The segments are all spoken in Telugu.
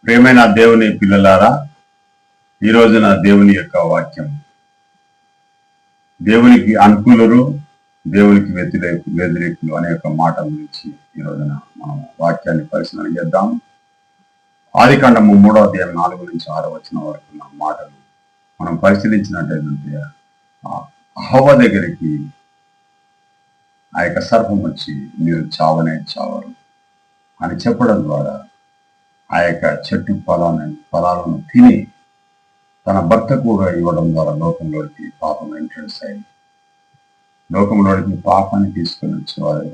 ప్రియమైన దేవుని పిల్లలారా, ఈ రోజున దేవుని యొక్క వాక్యం దేవునికి అనుకూలురు, దేవునికి వ్యతిరేకులు అనే యొక్క మాట గురించి ఈ రోజున మనం వాక్యాన్ని పరిశీలన చేద్దాం. ఆదికాండము 3వ అధ్యాయం 4 నుంచి 6 వచనం వరకు ఉన్న మాటలు మనం పరిశీలించినట్టయితే హవ్వ దగ్గరికి ఆ యొక్క సర్పం వచ్చి మీరు చావనే చావరు అని చెప్పడం ద్వారా ఆ యొక్క చెట్టు ఫలాలను తిని తన భర్త కూడా ఇవ్వడం ద్వారా లోకంలోకి పాపం ఇంట్రడ్యూస్ అయింది. లోకంలోకి పాపాన్ని తీసుకొని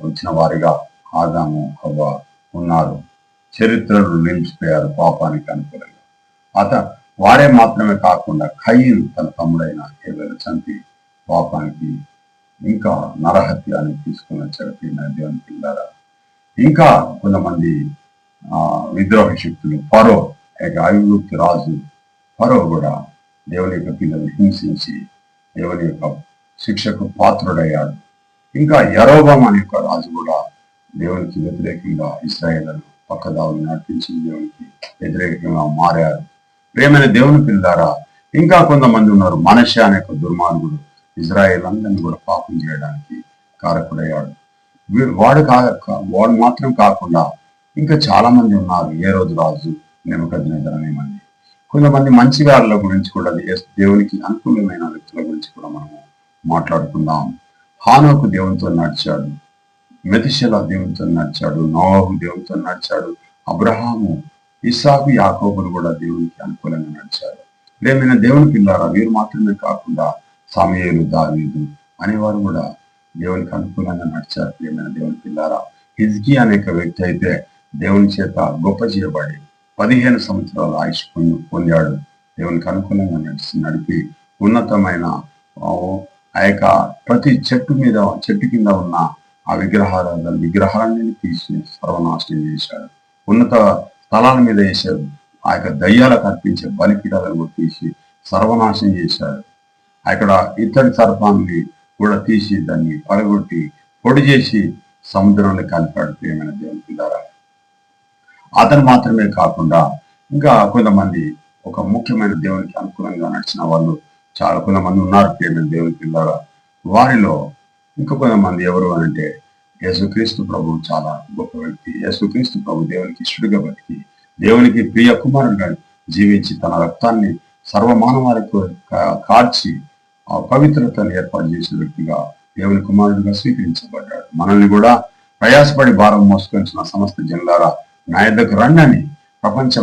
వచ్చిన వారిగా ఆదాము హవ్వ ఉన్నారు. చరిత్రలు నిలిచిపోయారు పాపానికి అనుకూలంగా. వారే మాత్రమే కాకుండా కయీను తన తమ్ముడైన హేబెలు చంపి పాపానికి ఇంకా నరహత్యాన్ని తీసుకుని వచ్చారు. దేవుని పిల్లారా, ఇంకా కొంతమంది విద్రోహ శక్తులు ఫరో ఐగుప్తు రాజు ఫరో కూడా దేవుని యొక్క పిల్లల్ని హింసించి దేవుని యొక్క శిక్షకు పాత్రుడయ్యాడు. ఇంకా యరోబాం అనే యొక్క రాజు కూడా దేవునికి వ్యతిరేకంగా ఇశ్రాయేలును పక్కదావులు నడిపించి దేవునికి వ్యతిరేకంగా మారారు. ప్రియమైన దేవుని పిల్లారా, ఇంకా కొంతమంది ఉన్నారు. మనష్షే అనే ఒక దుర్మార్గుడు ఇజ్రాయేల్ అందరినీ కూడా పాపం చేయడానికి కారకుడయ్యాడు. వాడు మాత్రం కాకుండా ఇంకా చాలా మంది ఉన్నారు. ఏ రోజు రాజు నెబుకద్నెజరు అనేమంది. కొంతమంది మంచి వారిల గురించి కూడా, దేవునికి అనుకూలమైన వ్యక్తుల గురించి కూడా మనము మాట్లాడుకుందాం. హానోకు దేవునితో నడిచాడు, మెతుషెల దేవునితో నడిచాడు, నోవహు దేవునితో నడిచాడు, అబ్రహాము, ఇస్సాకు, యాకోబులు కూడా దేవునికి అనుకూలంగా నడిచారు. ప్రియమైన దేవుని పిల్లారా, వీరు మాత్రమే కాకుండా సమూయేలు, దావీదు అనేవారు కూడా దేవునికి అనుకూలంగా నడిచారు. ప్రియమైన దేవుని పిల్లారా, హిజ్కియా అనే వ్యక్తి అయితే దేవుని చేత గొప్ప చేయబడి 15 సంవత్సరాల ఆయుష్ పొందాడు. దేవునికి అనుకూలంగా నడిపి ఉన్నతమైన ఆ యొక్క ప్రతి చెట్టు కింద ఉన్న ఆ విగ్రహాలన్నీ తీసి సర్వనాశనం చేశాడు. ఉన్నత స్థలాల మీద వేసాడు. ఆ యొక్క దయ్యాలకు అర్పించే బలిపీఠాలను కూడా తీసి సర్వనాశనం చేశాడు. అక్కడ ఇత్తడి సర్పాన్ని కూడా తీసి దాన్ని పడగొట్టి పొడి చేసి సముద్రంలో కలిపాడు. ప్రియమైన దేవుని పిల్లారా, అతను మాత్రమే కాకుండా ఇంకా కొంతమంది ఒక ముఖ్యమైన దేవునికి అనుకూలంగా నడిచిన వాళ్ళు చాలా కొంతమంది ఉన్నారు. ప్రియమైన దేవుని పిల్లారా, వారిలో ఇంకా కొంతమంది ఎవరు అంటే యేసుక్రీస్తు ప్రభు చాలా గొప్ప వ్యక్తి. యేసుక్రీస్తు ప్రభు దేవునికి ఇష్టడుగా బతికి దేవునికి ప్రియ కుమారుడుగా జీవించి తన రక్తాన్ని సర్వమానవారికి కార్చి ఆ పవిత్రతను ఏర్పాటు చేసిన వ్యక్తిగా దేవుని కుమారుడిగా స్వీకరించబడ్డాడు. మనల్ని కూడా ప్రయాసపడి భారం మోసుకొచ్చిన సమస్త జనులారా నా యొద్దకు రండి అని ప్రపంచ